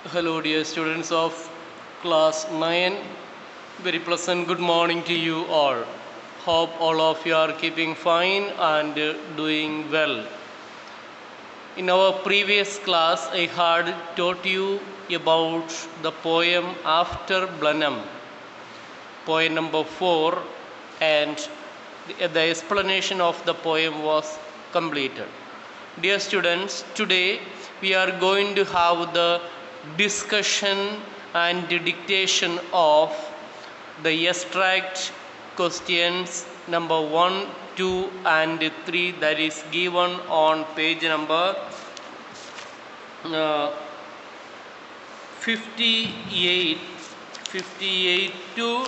Hello, dear students of class 9. Very pleasant good morning to you all. Hope all of you are keeping fine and doing well. In our previous class, I had taught you about the poem After Blenheim, poem number 4, and the explanation of the poem was completed. Dear students, today we are going to have the discussion and the dictation of the extract questions number 1, 2 and 3 that is given on page number 58 to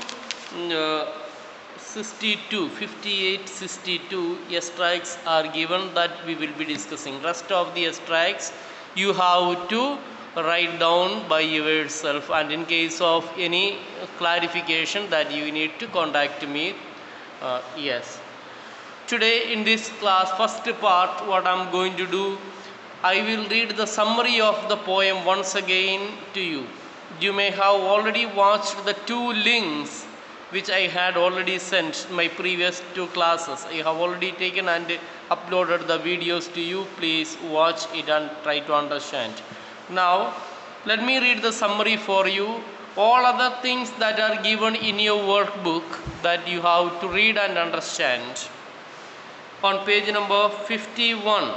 58 62 extracts are given that we will be discussing. Rest of the extracts you have to write down by yourself, and in case of any clarification that you need to contact me. Yes, today in this class first part, what I'm going to do, I will read the summary of the poem once again to you. You may have already watched the 2 links which I had already sent my previous 2 classes. I have already taken and uploaded the videos to you. Please watch it and try to understand. Now let me read the summary for you. All other things that are given in your workbook that you have to read and understand. On page number 51,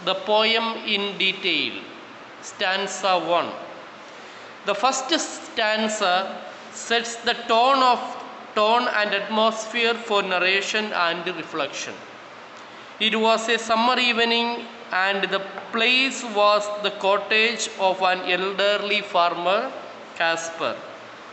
the poem in detail, stanza 1. The first stanza sets the tone and atmosphere for narration and reflection. It was a summer evening and the place was the cottage of an elderly farmer, Caspar.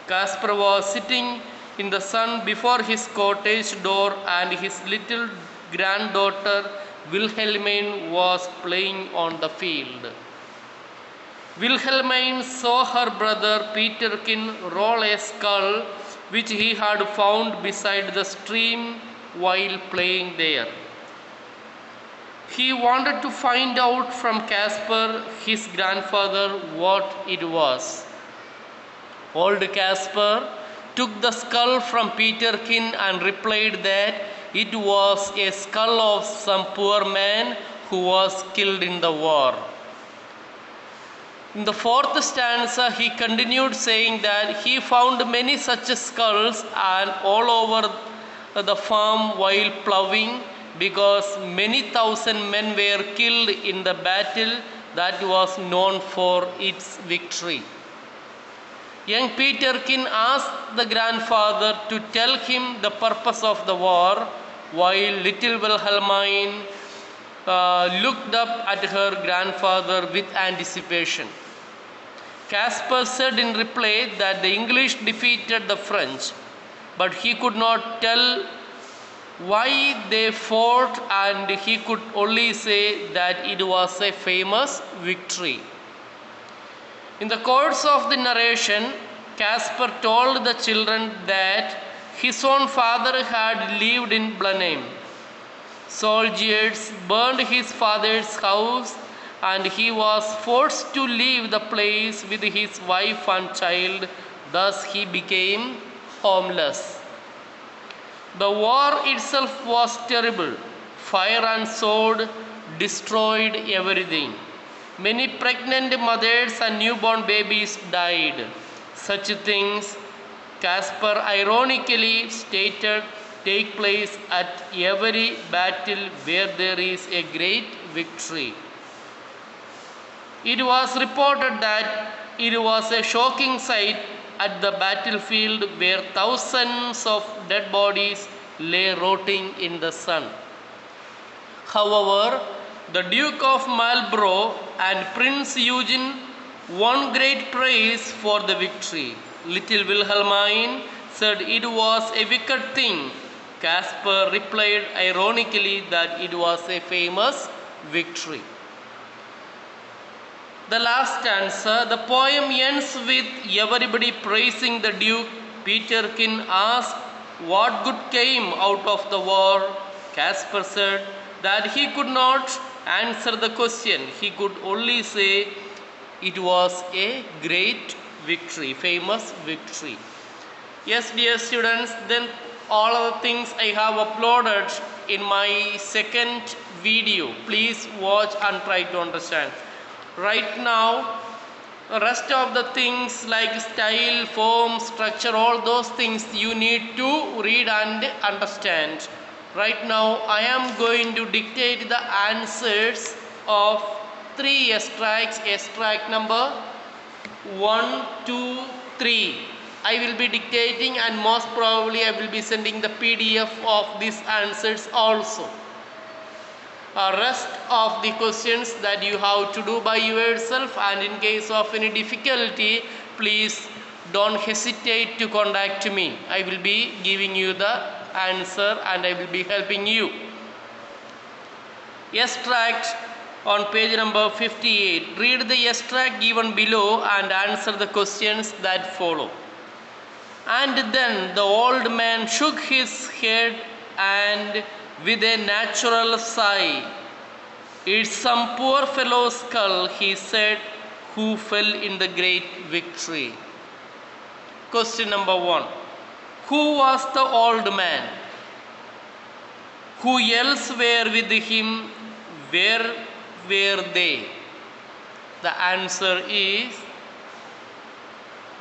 Caspar was sitting in the sun before his cottage door, and his little granddaughter Wilhelmine was playing on the field. Wilhelmine saw her brother Peterkin roll a skull which he had found beside the stream while playing there. He wanted to find out from Caspar, his grandfather, what it was. Old Caspar took the skull from Peterkin and replied that it was a skull of some poor man who was killed in the war. In the 4th stanza, he continued saying that he found many such skulls and all over the farm while ploughing, because many thousand men were killed in the battle that was known for its victory. Young Peterkin asked the grandfather to tell him the purpose of the war, while little Wilhelmine looked up at her grandfather with anticipation. Caspar said in reply that the English defeated the French, but he could not tell why they fought, and he could only say that it was a famous victory. In the course of the narration, Caspar told the children that his own father had lived in Blenheim. Soldiers burned his father's house, and he was forced to leave the place with his wife and child. Thus he became homeless. The war itself was terrible. Fire and sword destroyed everything. Many pregnant mothers and newborn babies died. Such things, Caspar ironically stated, take place at every battle where there is a great victory. It was reported that it was a shocking sight at the battlefield where thousands of dead bodies lay rotting in the sun. However, the Duke of Marlborough and Prince Eugene won great praise for the victory. Little Wilhelmine said it was a wicked thing. Caspar replied ironically that it was a famous victory. The last stanza, the poem ends with everybody praising the Duke. Peterkin asked what good came out of the war. Caspar said that he could not answer the question. He could only say It was a great victory, famous victory. Yes, dear students, then all of the things I have uploaded in my second video. Please watch and try to understand. Right now, the rest of the things like style, form, structure, all those things you need to read and understand. Right now, I am going to dictate the answers of 3 extracts. Extract number 1, 2, 3. I will be dictating, and most probably I will be sending the PDF of these answers also. Rest of the questions that you have to do by yourself, and in case of any difficulty, please don't hesitate to contact me. I will be giving you the answer and I will be helping you. Extract on page number 58. Read the extract given below and answer the questions that follow. And then the old man shook his head and with a natural sigh, "It's some poor fellow's skull," he said, "who fell in the great victory." Question number 1. Who was the old man? Who else were with him? Where were they? The answer is,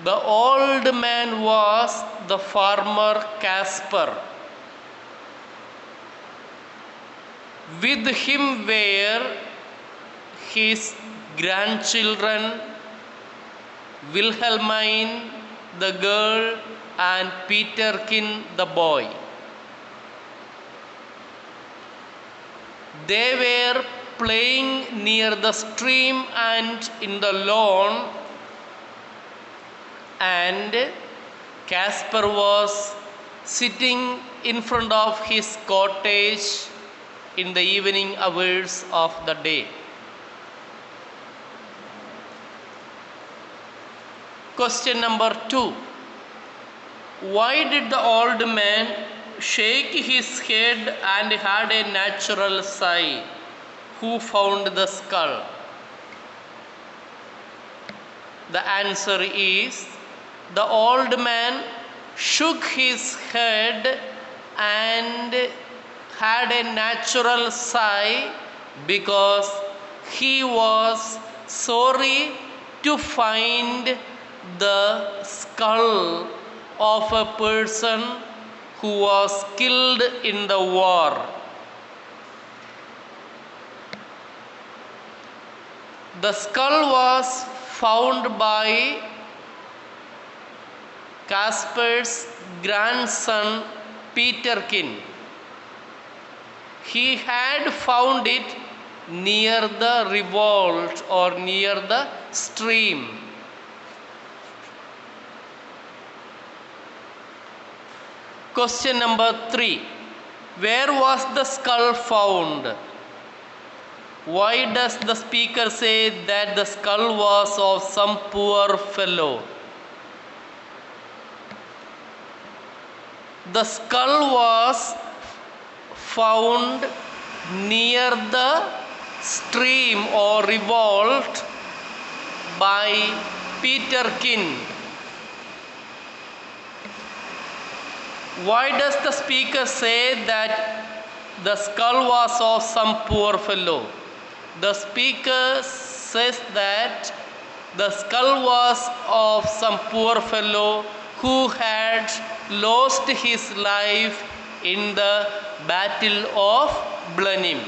the old man was the farmer Caspar. With him were his grandchildren, Wilhelmine the girl and Peterkin the boy. They were playing near the stream and in the lawn, and Caspar was sitting in front of his cottage in the evening hours of the day. Question number 2. Why did the old man shake his head and had a natural sigh? Who found the skull? The answer is, the old man shook his head and had a natural sigh because he was sorry to find the skull of a person who was killed in the war. The skull was found by Caspar's grandson Peterkin. He had found it near the revolt or near the stream. Question number 3. Where was the skull found? Why does the speaker say that the skull was of some poor fellow? The skull was found near the stream or revolt by Peterkin. Why does the speaker say that the skull was of some poor fellow? The speaker says that the skull was of some poor fellow who had lost his life in the Battle of Blenheim.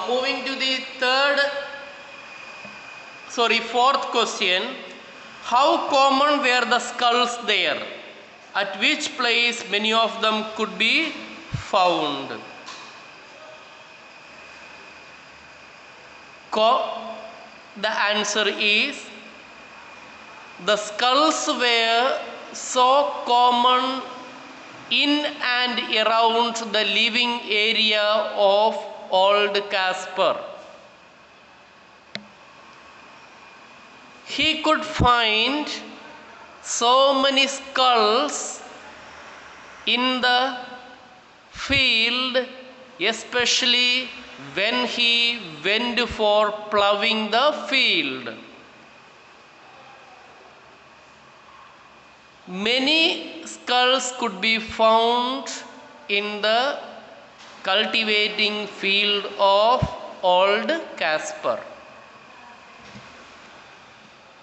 Moving to the fourth question. How common were the skulls there? At which place many of them could be found? The answer is, the skulls were so common in and around the living area of old Caspar. He could find so many skulls in the field especially when he went for plowing the field. Many skulls could be found in the cultivating field of Old Casper.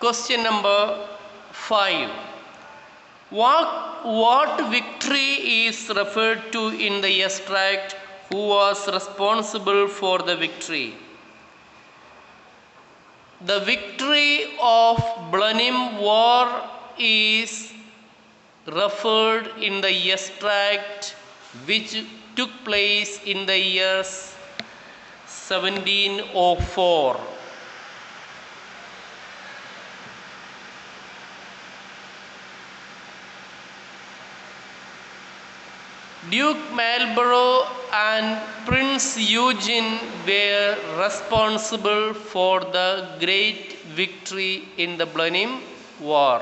Question number 5. What victory is referred to in the extract? Who was responsible for the victory? The victory of Blenheim War is referred in the extract which took place in the year 1704. Duke Marlborough and Prince Eugene were responsible for the great victory in the Blenheim War.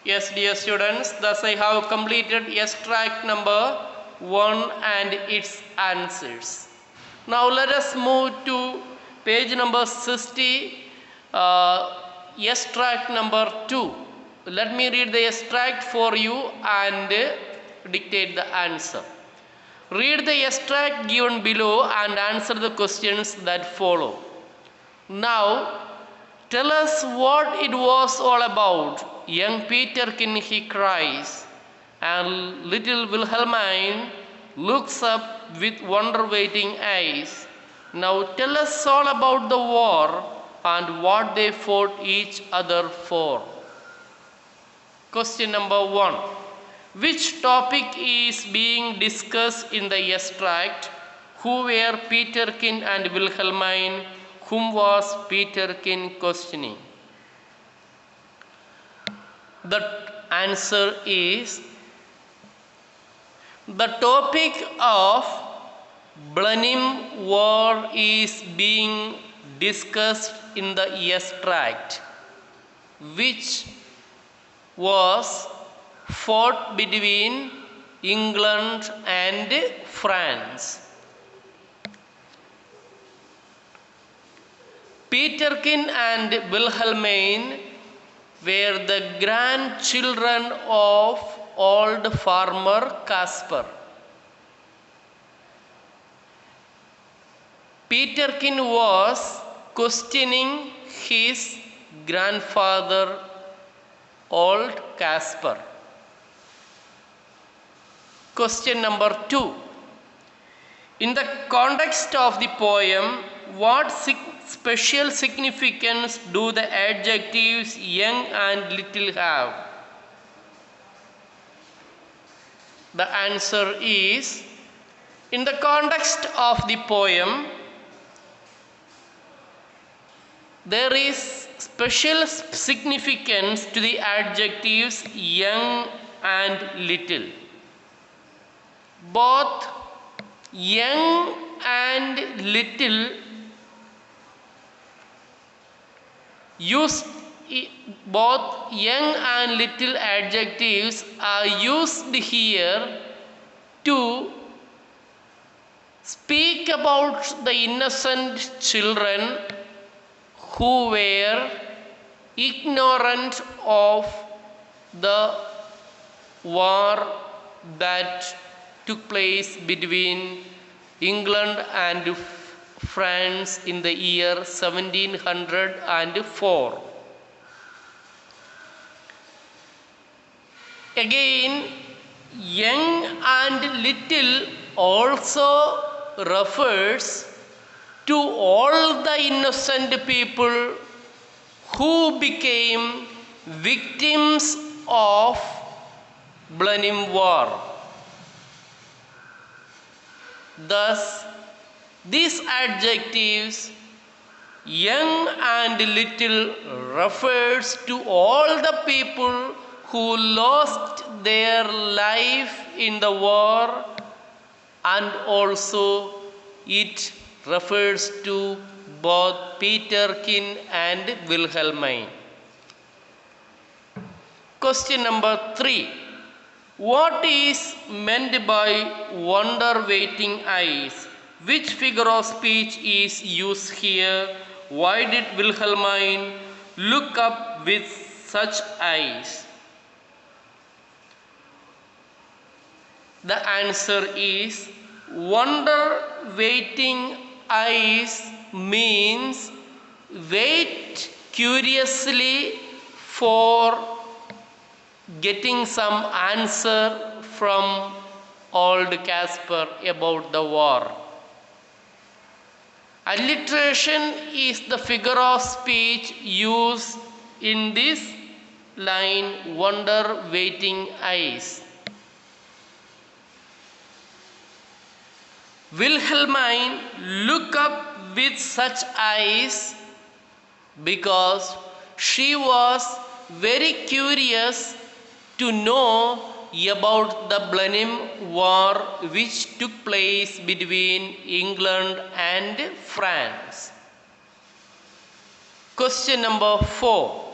Yes, dear students, thus I have completed extract number 1 and its answers. Now let us move to page number 60, extract number 2. Let me read the extract for you and dictate the answer. Read the extract given below and answer the questions that follow. Now, tell us what it was all about. Young Peterkin, he cries, and little Wilhelmine looks up with wonder-waiting eyes. Now tell us all about the war and what they fought each other for. Question number 1. Which topic is being discussed in the extract? Who were Peterkin and Wilhelmine? Whom was Peterkin questioning? The answer is the topic of Blenheim War is being discussed in the extract, which was fought between England and France. Peterkin and Wilhelmine were the grandchildren of old farmer Casper. Peterkin was questioning his grandfather, old Casper. Question number 2. In the context of the poem, what special significance do the adjectives young and little have? The answer is, in the context of the poem, there is special significance to the adjectives young and little. Both young and little both young and little adjectives are used here to speak about the innocent children who were ignorant of the war that took place between England and France in the year 1704. Again, young and little also refers to all the innocent people who became victims of Blenheim War. Thus, these adjectives, young and little, refers to all the people who lost their life in the war, and also it refers to both Peterkin and Wilhelmine. Question number 3. What is meant by wonder waiting eyes? Which figure of speech is used here? Why did Wilhelmine look up with such eyes? The answer is wonder waiting eyes means wait curiously for getting some answer from old Casper about the war. Alliteration is the figure of speech used in this line, wonder waiting eyes. Wilhelmine looked up with such eyes because she was very curious to know about the Blenheim War which took place between England and France. Question number 4.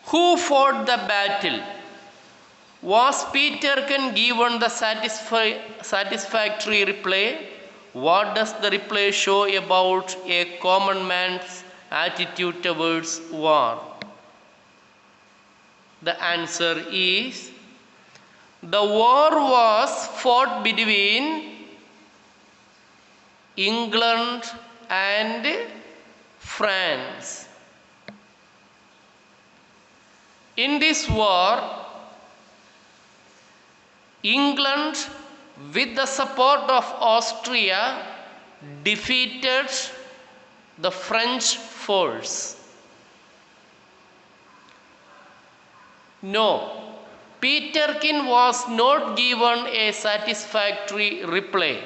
Who fought the battle? Was Peterkin given the satisfactory reply? What does the reply show about a common man's attitude towards war? The answer is the war was fought between England and France. In this war, England, with the support of Austria, defeated the French force. No, Peterkin was not given a satisfactory reply.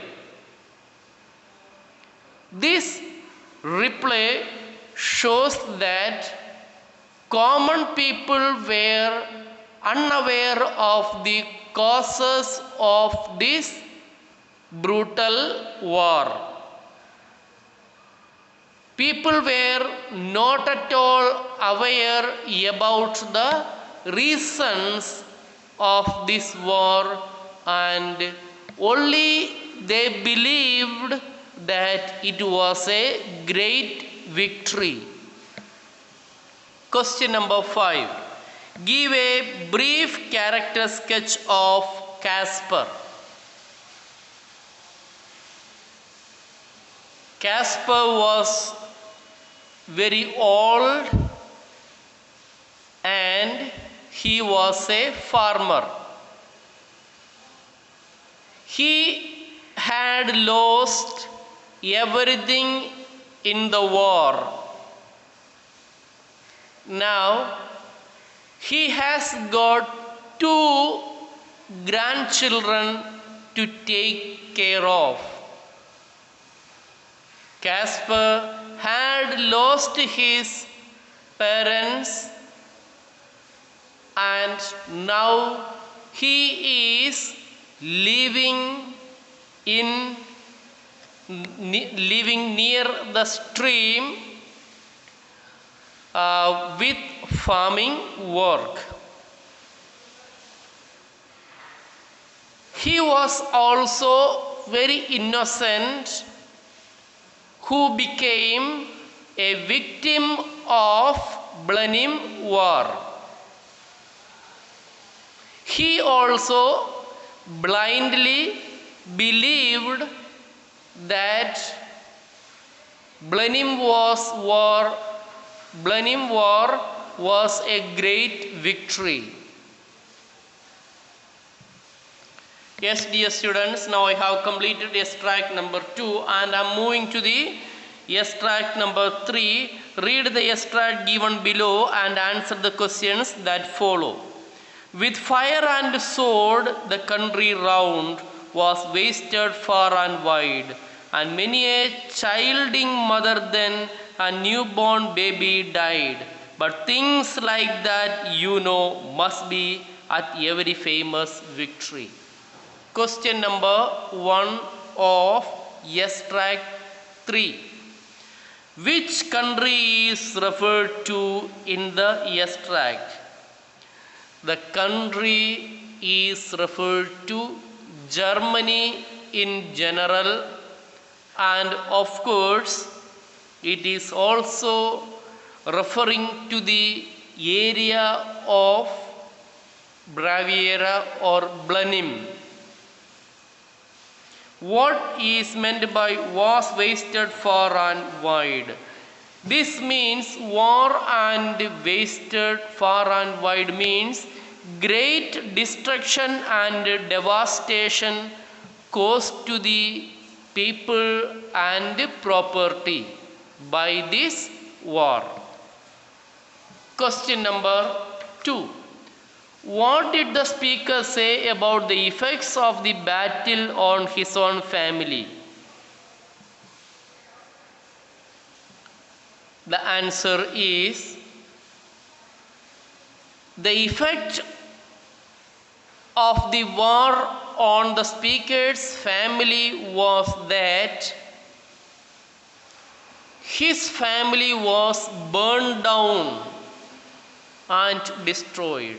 This reply shows that common people were unaware of the causes of this brutal war. People were not at all aware about the reasons of this war, and only they believed that it was a great victory. Question number 5. Give a brief character sketch of Casper. Casper was very old and he was a farmer. He had lost everything in the war. Now he has got 2 grandchildren to take care of. Casper had lost his parents and now he is living near the stream with farming work. He was also very innocent, who became a victim of Blenheim War. He also blindly believed that Blenheim War was a great victory. Yes, dear students, now I have completed extract number 2 and I am moving to the extract number 3. Read the extract given below and answer the questions that follow. With fire and sword, the country round was wasted far and wide, and many a childing mother then a newborn baby died. But things like that, you know, must be at every famous victory. Question number 1 of extract 3. Which country is referred to in the extract? The country is referred to Germany in general, and of course it is also referring to the area of Bavaria or Blenheim. What is meant by was wasted far and wide? This means war and wasted far and wide means great destruction and devastation caused to the people and property by this war. Question number 2. What did the speaker say about the effects of the battle on his own family? The answer is the effect of the war on the speaker's family was that his family was burned down and destroyed.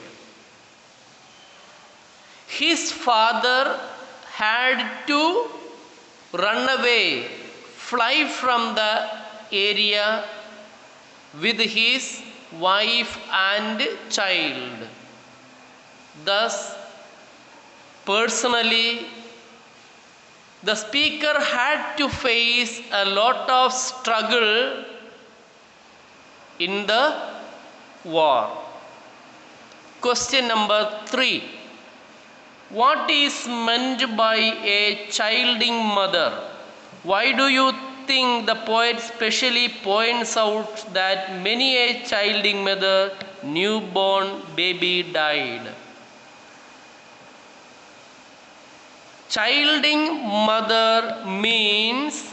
His father had to run away, fly from the area with his wife and child. Thus, personally, the speaker had to face a lot of struggle in the war. Question number 3. What is meant by a childing mother? Why do you think the poet specially points out that many a childing mother, newborn baby died? Childing mother means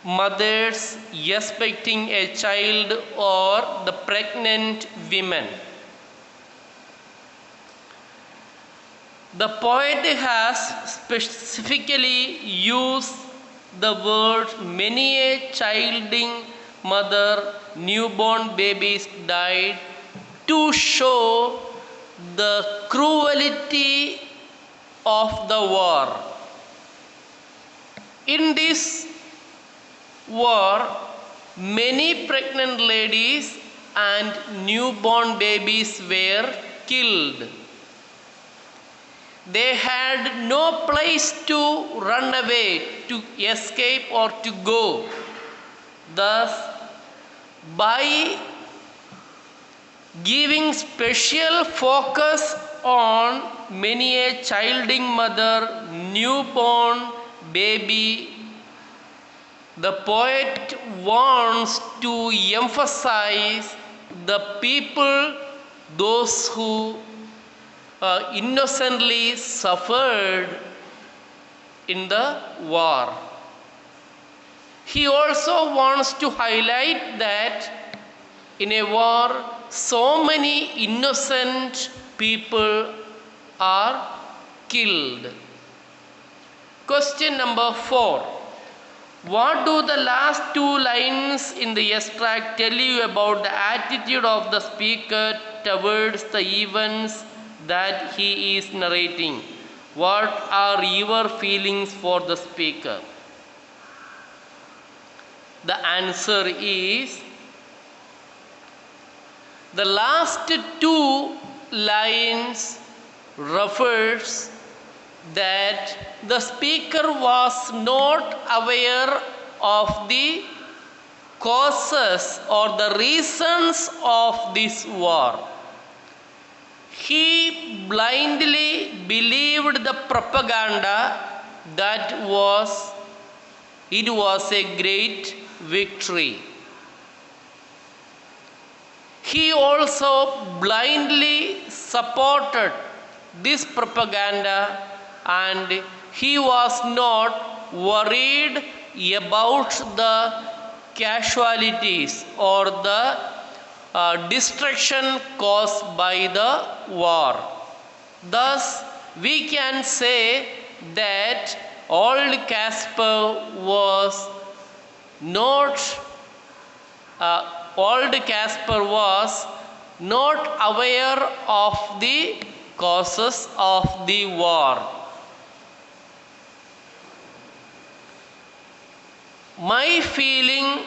mothers expecting a child or the pregnant women. The poet has specifically used the word many a childing mother, newborn babies died to show the cruelty of the war. In this war, many pregnant ladies and newborn babies were killed. They had no place to run away, to escape, or to go. Thus, by giving special focus on many a childing mother, newborn baby, the poet wants to emphasize the people, those who innocently suffered in the war. He also wants to highlight that in a war, so many innocent people are killed. Question number 4. What do the last 2 lines in the extract tell you about the attitude of the speaker towards the events that he is narrating? What are your feelings for the speaker? The answer is the last 2 lines refers that the speaker was not aware of the causes or the reasons of this war. He blindly believed the propaganda that it was a great victory. He also blindly supported this propaganda, and he was not worried about the casualties or the destruction caused by the war. Thus, we can say that old Caspar was not aware of the causes of the war. My feeling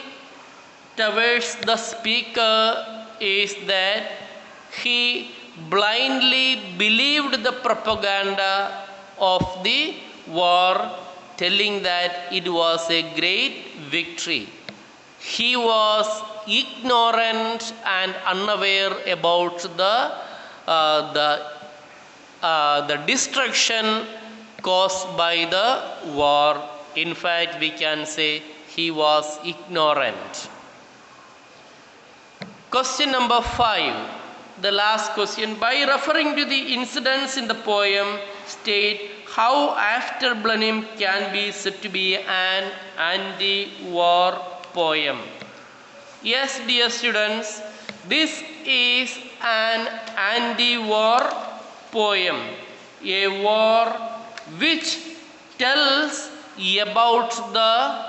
towards the speaker is that he blindly believed the propaganda of the war, telling that it was a great victory. He was ignorant and unaware about the destruction caused by the war. In fact, we can say he was ignorant. Question number 5, the last question. By referring to the incidents in the poem, state how After Blenheim can be said to be an anti-war poem. Yes, dear students, this is an anti-war poem, a war which tells about the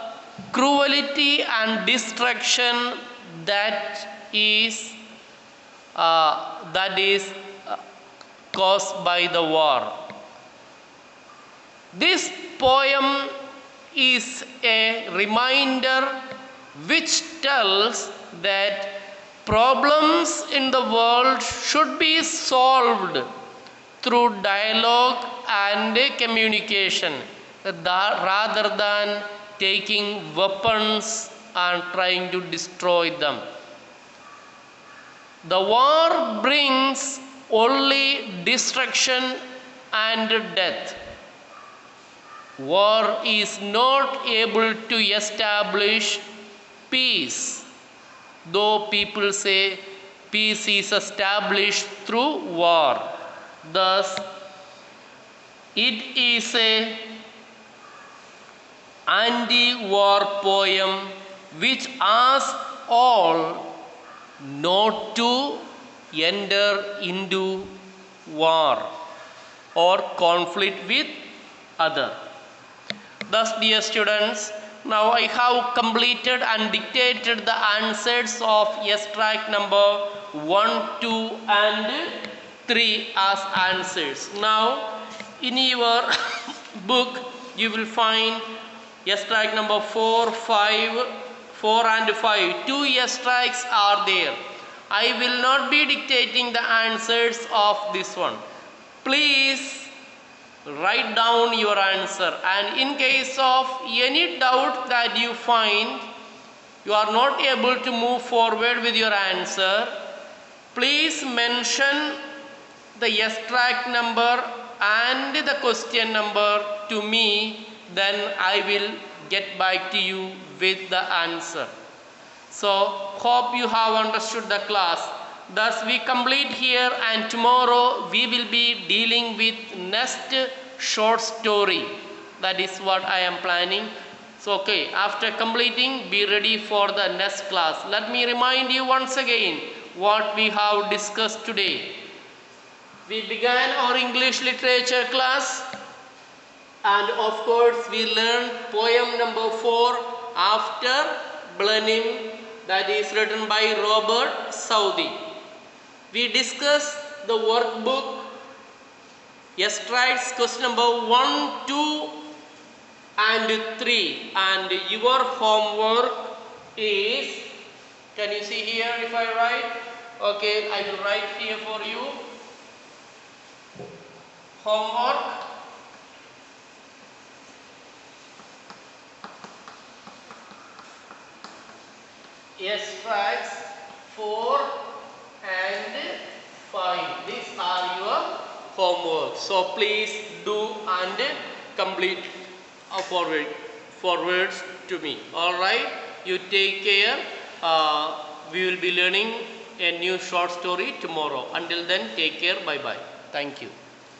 cruelty and destruction that is caused by the war. This poem is a reminder which tells that problems in the world should be solved through dialogue and communication rather than taking weapons and trying to destroy them. The war brings only destruction and death. War is not able to establish peace, though people say peace is established through war. Thus, it is a anti-war poem which asks all not to enter into war or conflict with other. Thus, dear students, now I have completed and dictated the answers of extract number 1, 2 and 3 as answers. Now, in your book, you will find extract number 4 and 5. 2 extracts are there. I will not be dictating the answers of this one. Please write down your answer, and in case of any doubt that you find you are not able to move forward with your answer, please mention the extract number and the question number to me, then I will get back to you with the answer. So, hope you have understood the class. Thus, we complete here, and tomorrow we will be dealing with next short story. That is what I am planning. So, okay, after completing, be ready for the next class. Let me remind you once again what we have discussed today. We began our English literature class, and of course we learned poem number 4, After Blenheim, that is written by Robert Southey. We discussed the workbook, extracts question number 1, 2 and 3, and your homework is, can you see here if I write? Okay, I will write here for you. Homework. Extracts 4 and 5. These are your homework. So please do and complete forwards to me. Alright, you take care. We will be learning a new short story tomorrow. Until then, take care. Bye bye. Thank you.